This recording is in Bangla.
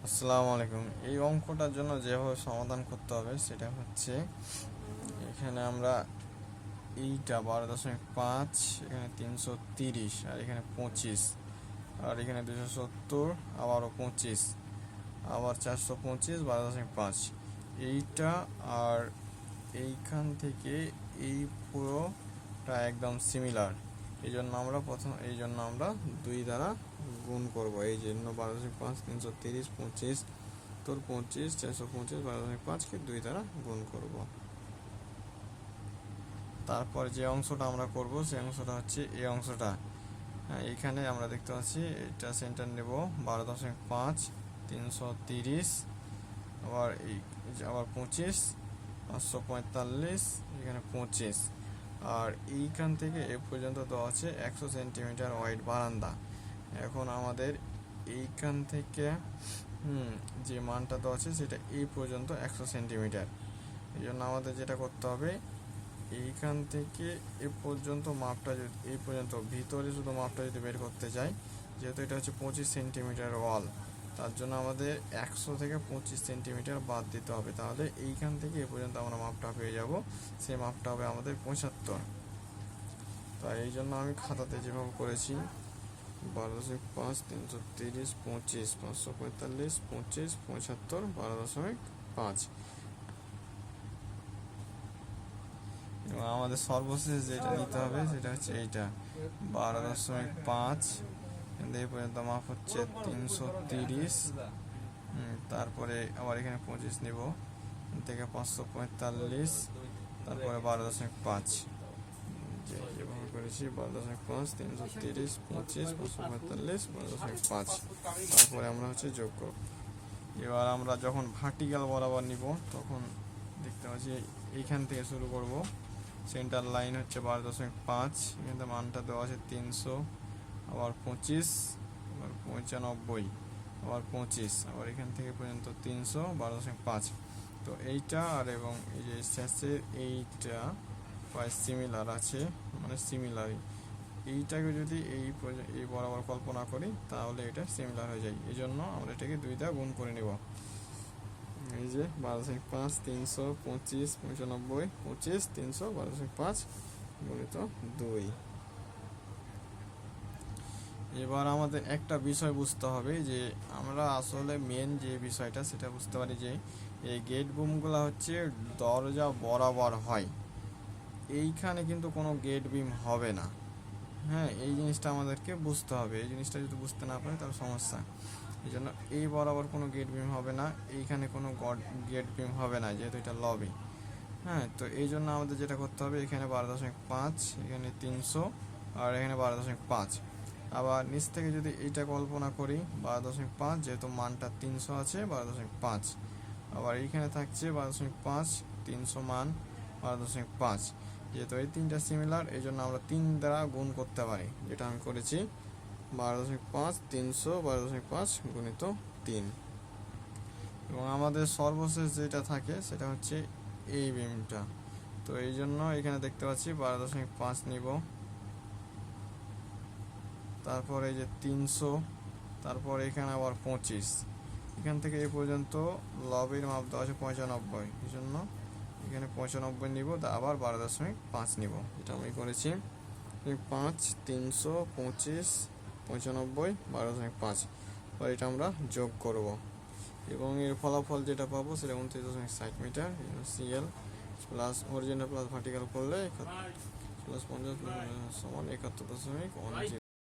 আসসালামু আলাইকুম। এই অঙ্কটার জন্য যেভাবে সমাধান করতে হবে সেটা হচ্ছে, এখানে আমরা এইটা 12.5, এখানে 330, আর এখানে 25, আর এখানে 270, আবারও 25, আবার 425, 12.5 এইটা। আর এইখান থেকে এই পুরোটা একদম সিমিলার। এই জন্য আমরা 2 দ্বারা গুণ করব। এই জন্য 12.5, 330, 25, 25, 425, 12.5কে 2 দ্বারা গুণ করব। তারপর যে অংশটা আমরা করব সেই অংশটা হচ্ছে এই অংশটা। হ্যাঁ, এখানে আমরা দেখতে পাচ্ছি এটা সেন্টার নেব 12.5, 330, আবার আবার 25, 545, এখানে 25, আর এইখান থেকে এ পর্যন্ত দেওয়া আছে 100 সেন্টিমিটার ওয়াইড বারান্দা। এখন আমাদের এইখান থেকে যে মানটা দেওয়া আছে সেটা এই পর্যন্ত 100 সেন্টিমিটার। এই জন্য আমাদের যেটা করতে হবে, এইখান থেকে এ পর্যন্ত মাপটা, যদি এই পর্যন্ত ভিতরে শুধু মাপটা যদি বের করতে চাই, যেহেতু এটা হচ্ছে 25 সেন্টিমিটার ওয়াল, তার জন্য আমাদের 100 থেকে 25 সেন্টিমিটার বাদ দিতে হবে। তাহলে এইখান থেকে এ পর্যন্ত আমরা মাপটা পেয়ে যাব। সেই মাপটা হবে আমাদের 75। তাই এই জন্য আমি খাতাতে যেভাবে করেছি 12.5, 330, 25, 545, 25, 75, 12.5। এবং আমাদের সর্বশেষ যেটা নিতে হবে সেটা হচ্ছে এইটা 12.5, কিন্তু এই পর্যন্ত মাপ হচ্ছে 330। তারপরে আবার এখানে 25 নিব, থেকে 545, তারপরে 12.5, যেভাবে করেছি 12.5, 330, 25, 545, 12.5, তারপরে আমরা হচ্ছে যোগ করব। এবার আমরা যখন ভার্টিক্যাল বরাবর নিব তখন দেখতে পাচ্ছি এইখান থেকে শুরু করব। সেন্টার লাইন হচ্ছে 12.5, এখানে মানটা দেওয়া আছে 300, আবার 25, আবার 95, আবার 25, আবার এখান থেকে পর্যন্ত 300, 12.5। তো এইটা আর এবং এই যে শেষে এইটা প্রায় সিমিলার আছে, মানে সিমিলারই। এইটাকে যদি এই বরাবর কল্পনা করি তাহলে এটা সিমিলার হয়ে যায়। এই জন্য আমরা এটাকে 2 দ্বারা গুণ করে নেব। এই যে 12.5, 300, 25, 95, 25, 300, 12.5 গুণিত 2। এবার আমাদের একটা বিষয় বুঝতে হবে, যে আমরা আসলে মেন যে বিষয়টা সেটা বুঝতে পারি যে এই গেট বুমগুলো হচ্ছে দরজা বরাবর হয়। এইখানে কিন্তু কোনো গেট বিম হবে না। হ্যাঁ, এই জিনিসটা আমাদেরকে বুঝতে হবে। এই জিনিসটা যদি বুঝতে না পারি তাহলে সমস্যা। এই জন্য এই বরাবর কোনো গেট বিম হবে না, এইখানে কোনো গেট বিম হবে না, যেহেতু এটা লবি। হ্যাঁ, তো এই জন্য আমাদের যেটা করতে হবে, এখানে 12.5, এখানে 300, আর এখানে 12.5। আবার নিচ থেকে যদি এইটা কল্পনা করি 12.5, যেহেতু মানটা 300 আছে, 12.5, আবার এইখানে থাকছে 12.5, 300 মান, 12.5। যেহেতু এই তিনটা সিমিলার, এই জন্য আমরা 3 দ্বারা গুণ করতে পারি, যেটা আমি করেছি 12.5, 300, 12.5 গুণিত 3। এবং আমাদের সর্বশেষ যেটা থাকে সেটা হচ্ছে এই বিমটা। তো এই জন্য এখানে দেখতে পাচ্ছি 12.5 নিব, তারপর এই যে 300, তারপর এখানে আবার 25, এখান থেকে এই পর্যন্ত লবের মাপ দেওয়া আছে 95, এই জন্য এখানে 95 নিব, আবার 12.5 নিব, এটা আমি করেছি 5, 300, 25, 95, 12.5। এবার এটা আমরা যোগ করব এবং এর ফলাফল যেটা পাবো সেটা 29.60 metre. CL plus original plus vertical করলে প্লাস 50 সমান 71.10।